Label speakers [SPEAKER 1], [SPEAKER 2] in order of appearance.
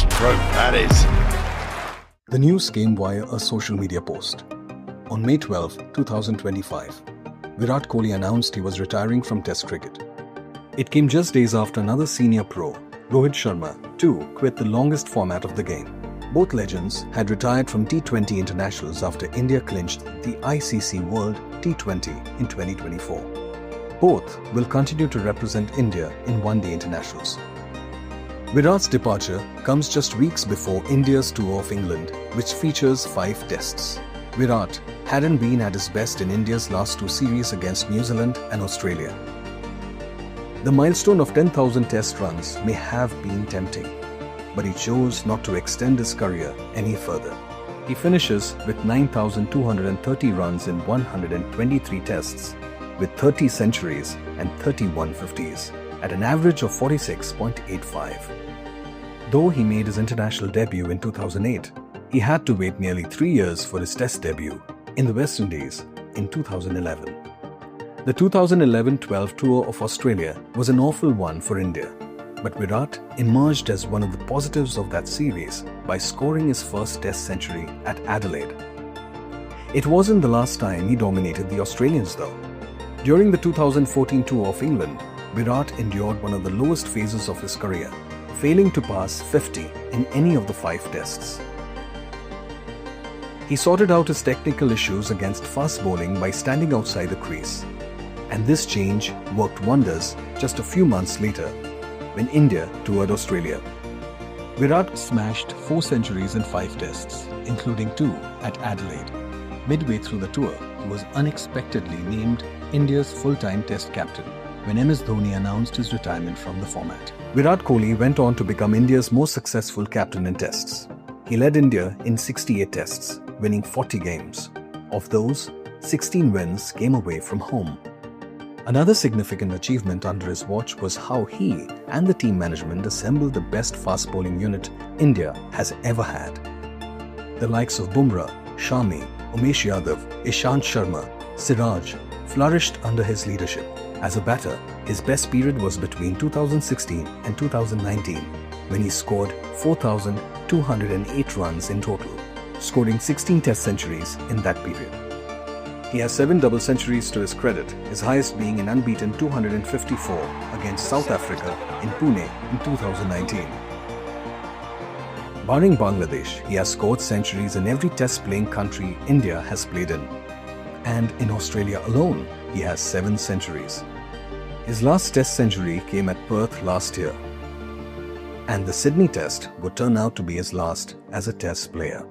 [SPEAKER 1] stroke that is.
[SPEAKER 2] The news came via a social media post. On May 12, 2025, Virat Kohli announced he was retiring from Test cricket. It came just days after another senior pro, Rohit Sharma, too quit the longest format of the game. Both legends had retired from T20 internationals after India clinched the ICC World T20 in 2024. Both will continue to represent India in one-day internationals. Virat's departure comes just weeks before India's tour of England, which features 5 tests. Virat hadn't been at his best in India's last 2 series against New Zealand and Australia. The milestone of 10,000 test runs may have been tempting, but he chose not to extend his career any further. He finishes with 9,230 runs in 123 tests, with 30 centuries and 31 fifties, at an average of 46.85. Though he made his international debut in 2008, he had to wait nearly 3 years for his test debut in the West Indies in 2011. The 2011-12 tour of Australia was an awful one for India, but Virat emerged as one of the positives of that series by scoring his first test century at Adelaide. It wasn't the last time he dominated the Australians though. During the 2014 tour of England, Virat endured one of the lowest phases of his career, failing to pass 50 in any of the 5 tests. He sorted out his technical issues against fast bowling by standing outside the crease. And this change worked wonders just a few months later when India toured Australia. Virat smashed 4 centuries in 5 tests, including 2 at Adelaide. Midway through the tour, he was unexpectedly named India's full-time test captain when MS Dhoni announced his retirement from the format. Virat Kohli went on to become India's most successful captain in tests. He led India in 68 tests, winning 40 games. Of those, 16 wins came away from home. Another significant achievement under his watch was how he and the team management assembled the best fast bowling unit India has ever had. The likes of Bumrah, Shami, Umesh Yadav, Ishant Sharma, Siraj flourished under his leadership. As a batter, his best period was between 2016 and 2019, when he scored 4,208 runs in total, scoring 16 test centuries in that period. He has 7 double centuries to his credit, his highest being an unbeaten 254 against South Africa in Pune in 2019. Barring Bangladesh, he has scored centuries in every test-playing country India has played in. And in Australia alone, he has 7 centuries. His last test century came at Perth last year. And the Sydney test would turn out to be his last as a test player.